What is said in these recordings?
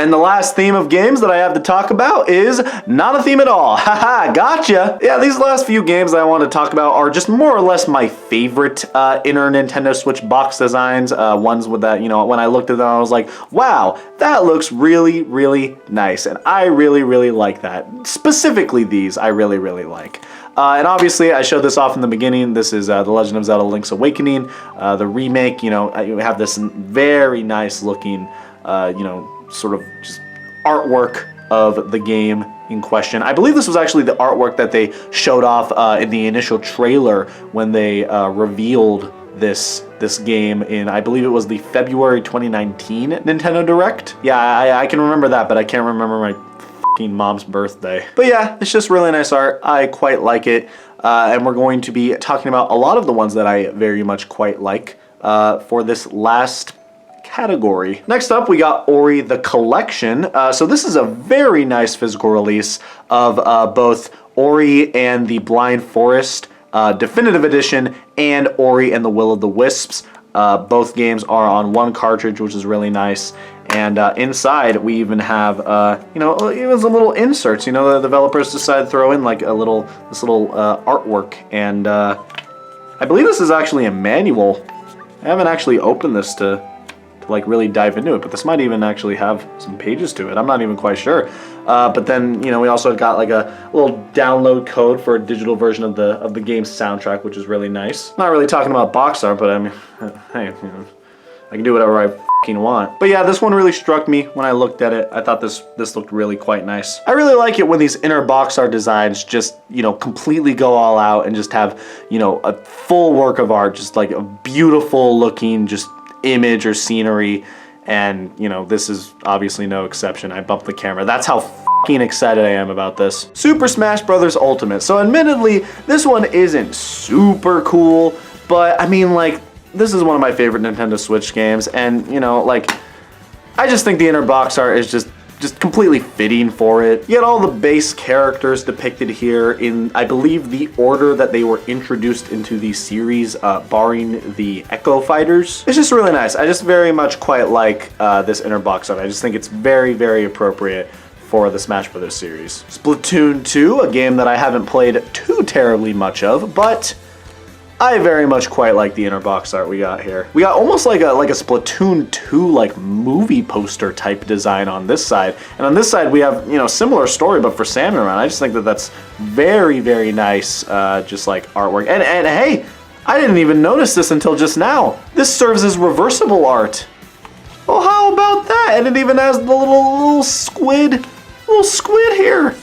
And the last theme of games that I have to talk about is not a theme at all. Haha, gotcha. Yeah, these last few games that I want to talk about are just more or less my favorite inner Nintendo Switch box designs. Ones with that, when I looked at them, I was like, wow, that looks really, really nice. And I really, really like that. Specifically these, I really, really like. And obviously, I showed this off in the beginning. This is The Legend of Zelda Link's Awakening, the remake. You have this very nice looking, sort of just artwork of the game in question. I believe this was actually the artwork that they showed off in the initial trailer when they revealed this game in, I believe it was the February 2019 Nintendo Direct. Yeah, I can remember that, but I can't remember my mom's birthday. But yeah, it's just really nice art. I quite like it. And we're going to be talking about a lot of the ones that I very much quite like for this last category. Next up, we got Ori the Collection. So this is a very nice physical release of both Ori and the Blind Forest Definitive Edition and Ori and the Will of the Wisps. Both games are on one cartridge, which is really nice. And inside, we even have, even some little inserts. The developers decided to throw in like this little artwork. And I believe this is actually a manual. I haven't actually opened this to like really dive into it, but this might even actually have some pages to it. I'm not even quite sure. But then, we also got like a little download code for a digital version of the game's soundtrack, which is really nice. Not really talking about box art, but I mean, hey, I can do whatever I want. But yeah, this one really struck me when I looked at it. I thought this looked really quite nice. I really like it when these inner box art designs just, completely go all out and just have, a full work of art, just like a beautiful looking just image or scenery. And, this is obviously no exception. I bumped the camera. That's how excited I am about this. Super Smash Bros. Ultimate. So admittedly, this one isn't super cool, but I mean, like, this is one of my favorite Nintendo Switch games, and I just think the inner box art is just completely fitting for it. You get all the base characters depicted here in, I believe, the order that they were introduced into the series, barring the Echo Fighters. It's just really nice. I just very much quite like this inner box art. I just think it's very, very appropriate for the Smash Bros. Series. Splatoon 2, a game that I haven't played too terribly much of, but I very much quite like the inner box art we got here. We got almost like a Splatoon 2 like movie poster type design on this side. And on this side we have, similar story but for Samus. I just think that that's very, very nice, just like artwork. And hey, I didn't even notice this until just now. This serves as reversible art. Well, how about that? And it even has the little squid here.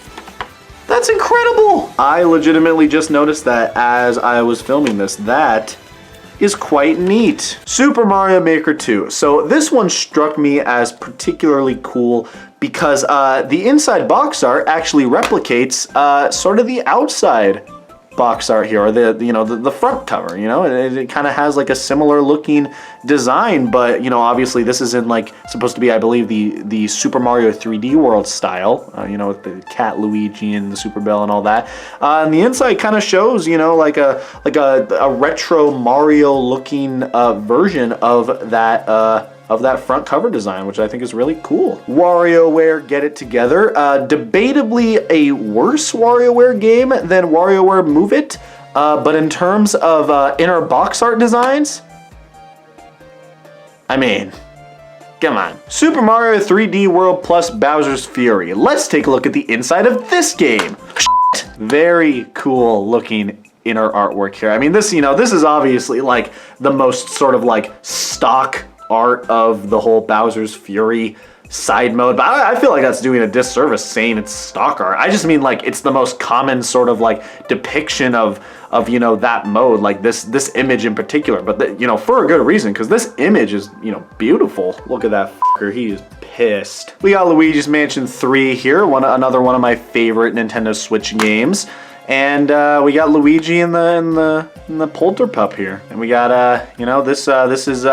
That's incredible! I legitimately just noticed that as I was filming this. That is quite neat. Super Mario Maker 2. So this one struck me as particularly cool because the inside box art actually replicates sort of the outside box art here, or the front cover. It kind of has like a similar looking design, but obviously this is in like supposed to be, I believe, the Super Mario 3D World style, with the cat Luigi and the Super Bell and all that. And the inside kind of shows like a retro Mario looking version of that front cover design, which I think is really cool. WarioWare Get It Together. Debatably a worse WarioWare game than WarioWare Move It, but in terms of inner box art designs, I mean, come on. Super Mario 3D World plus Bowser's Fury. Let's take a look at the inside of this game. Very cool looking inner artwork here. I mean, this is obviously like the most sort of like stock art of the whole Bowser's Fury side mode, but I feel like that's doing a disservice saying it's stock art. I just mean like it's the most common sort of like depiction of that mode, like this image in particular, but for a good reason, because this image is beautiful. Look at that fucker, he is pissed. We got Luigi's Mansion 3 here, another one of my favorite Nintendo Switch games. And we got Luigi in the Polterpup here, and we got this is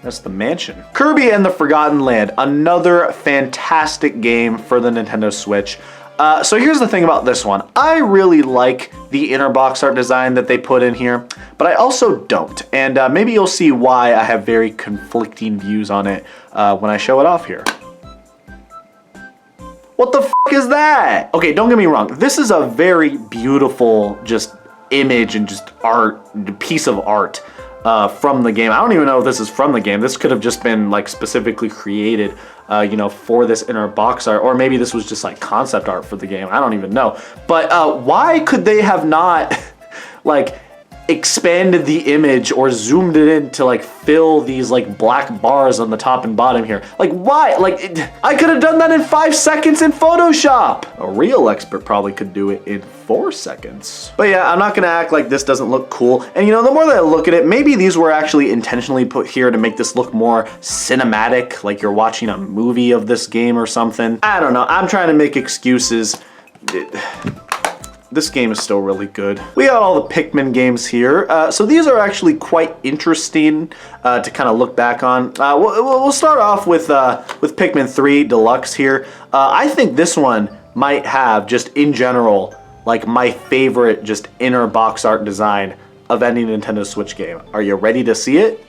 that's the mansion. Kirby and the Forgotten Land, another fantastic game for the Nintendo Switch. So here's the thing about this one. I really like the inner box art design that they put in here, but I also don't. And maybe you'll see why I have very conflicting views on it when I show it off here. What the f is that? Okay, don't get me wrong. This is a very beautiful just image and just art, piece of art from the game. I don't even know if this is from the game. This could have just been like specifically created you know, for this inner box art, or maybe this was just like concept art for the game. I don't even know. But why could they have not like expanded the image or zoomed it in to like fill these like black bars on the top and bottom here? Like why? Like I could have done that in 5 seconds in Photoshop. A real expert probably could do it in 4 seconds. But yeah, I'm not gonna act like this doesn't look cool. And you know, the more that I look at it, maybe these were actually intentionally put here to make this look more cinematic, like you're watching a movie of this game or something. I don't know, I'm trying to make excuses. This game is still really good. We got all the Pikmin games here. So these are actually quite interesting to kind of look back on. We'll start off with Pikmin 3 Deluxe here. I think this one might have, just in general, like my favorite just inner box art design of any Nintendo Switch game. Are you ready to see it?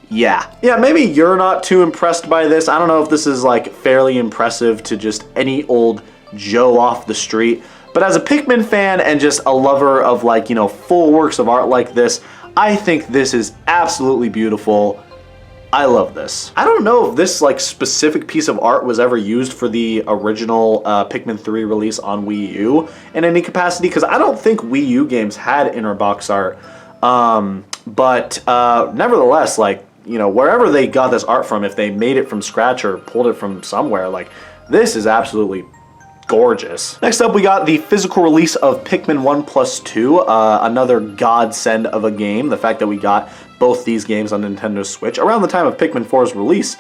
Yeah, maybe you're not too impressed by this. I don't know if this is like fairly impressive to just any old Joe off the street, but as a Pikmin fan and just a lover of like, you know, full works of art like this, I think this is absolutely beautiful. I love this. I don't know if this like specific piece of art was ever used for the original Pikmin 3 release on Wii U in any capacity, because I don't think Wii U games had inner box art. But nevertheless, like, you know, wherever they got this art from, if they made it from scratch or pulled it from somewhere, like, this is absolutely gorgeous. Next up, we got the physical release of Pikmin 1+2, another godsend of a game. The fact that we got both these games on Nintendo Switch around the time of Pikmin 4's release,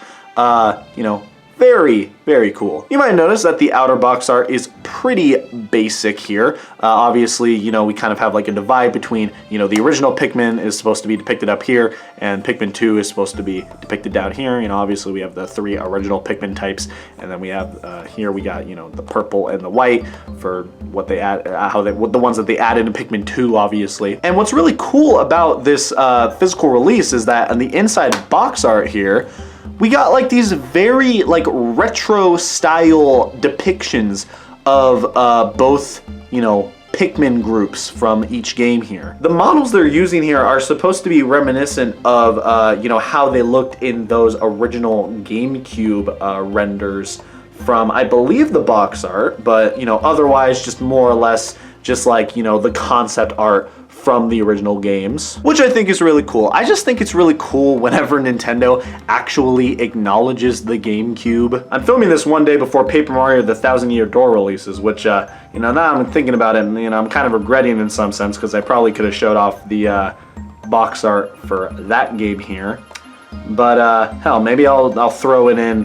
you know, very, very cool. You might notice that the outer box art is pretty basic here. Obviously, you know, we kind of have like a divide between, you know, the original Pikmin is supposed to be depicted up here, and Pikmin 2 is supposed to be depicted down here. You know, obviously we have the 3 original Pikmin types, and then we have here we got, you know, the purple and the white for what they add, the ones that they added in Pikmin 2, obviously. And what's really cool about this physical release is that on the inside box art here, we got like these very like retro style depictions of both, you know, Pikmin groups from each game here. The models they're using here are supposed to be reminiscent of, you know, how they looked in those original GameCube renders from, I believe, the box art, but, you know, otherwise just more or less just like, you know, the concept art from the original games, which I think is really cool. I just think it's really cool whenever Nintendo actually acknowledges the GameCube. I'm filming this one day before Paper Mario The Thousand Year Door releases, which, you know, now I'm thinking about it, and, you know, I'm kind of regretting in some sense, because I probably could have showed off the box art for that game here. But, hell, maybe I'll throw it in,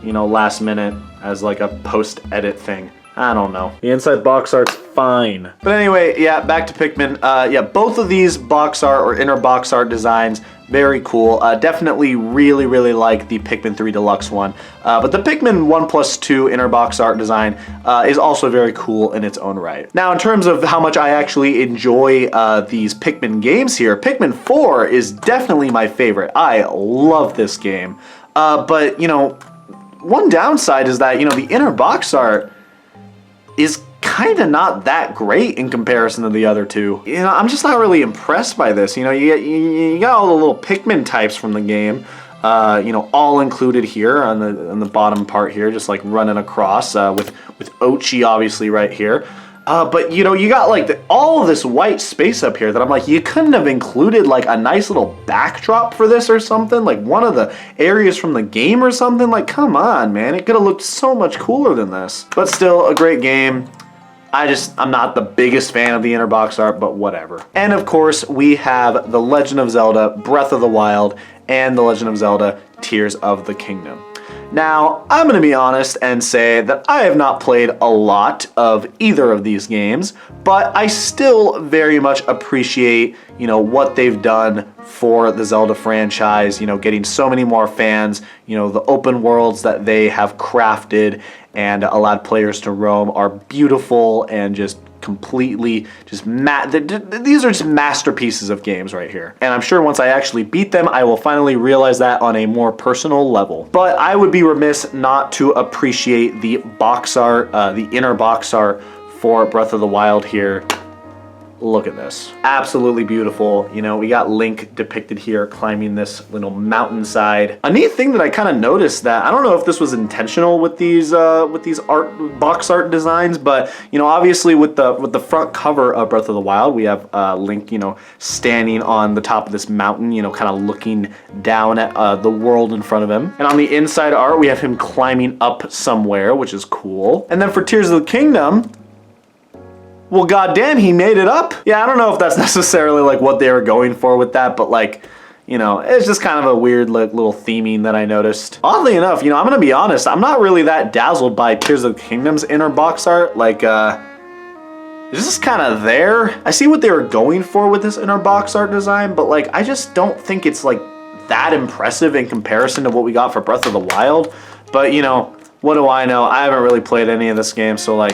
you know, last minute as like a post-edit thing. I don't know. The inside box art's fine. But anyway, yeah, back to Pikmin. Yeah, both of these box art or inner box art designs, very cool. Definitely really, really like the Pikmin 3 Deluxe one. But the Pikmin 1+2 inner box art design is also very cool in its own right. Now, in terms of how much I actually enjoy these Pikmin games here, Pikmin 4 is definitely my favorite. I love this game. But, you know, one downside is that, you know, the inner box art is kind of not that great in comparison to the other two. You know, I'm just not really impressed by this. You know, you got all the little Pikmin types from the game, you know, all included here on the bottom part here, just like running across with Ochi obviously right here. But you know, you got like all of this white space up here that I'm like, you couldn't have included like a nice little backdrop for this or something, like one of the areas from the game or something. Like, come on, man, it could have looked so much cooler than this. But still, a great game. I'm not the biggest fan of the inner box art, but whatever. And of course, we have The Legend of Zelda Breath of the Wild and The Legend of Zelda Tears of the Kingdom. Now, I'm going to be honest and say that I have not played a lot of either of these games, but I still very much appreciate, what they've done for the Zelda franchise, getting so many more fans, the open worlds that they have crafted and allowed players to roam are beautiful and just completely these are just masterpieces of games right here. And I'm sure once I actually beat them, I will finally realize that on a more personal level. But I would be remiss not to appreciate the box art, the inner box art for Breath of the Wild here. Look at this. Absolutely beautiful. We got Link depicted here climbing this little mountainside. A neat thing that I kind of noticed that, I don't know if this was intentional with these box art designs, but obviously with the front cover of Breath of the Wild, we have Link, standing on the top of this mountain, kind of looking down at the world in front of him. And on the inside art, we have him climbing up somewhere, which is cool. And then for Tears of the Kingdom, well, goddamn, he made it up. Yeah, I don't know if that's necessarily like what they were going for with that, but it's just kind of a weird little theming that I noticed. Oddly enough, I'm gonna be honest, I'm not really that dazzled by Tears of the Kingdom's inner box art. It's just kind of there. I see what they were going for with this inner box art design, but I just don't think it's that impressive in comparison to what we got for Breath of the Wild. But what do I know? I haven't really played any of this game, so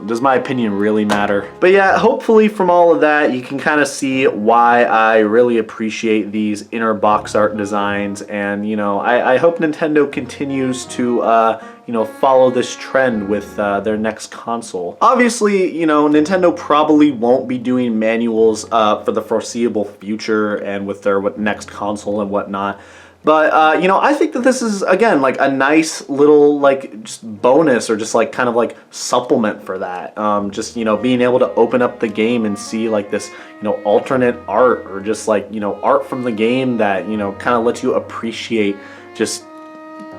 does my opinion really matter? But yeah, hopefully from all of that, you can kind of see why I really appreciate these inner box art designs. And, I hope Nintendo continues to, follow this trend with their next console. Obviously, Nintendo probably won't be doing manuals for the foreseeable future and with their next console and whatnot. But, I think that this is, again, a nice little, just bonus or just, kind of supplement for that. Just, being able to open up the game and see, this, alternate art or just, art from the game that, kind of lets you appreciate just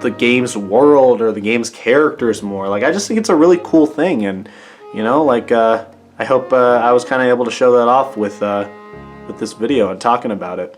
the game's world or the game's characters more. I just think it's a really cool thing. And, I hope I was kind of able to show that off with this video and talking about it.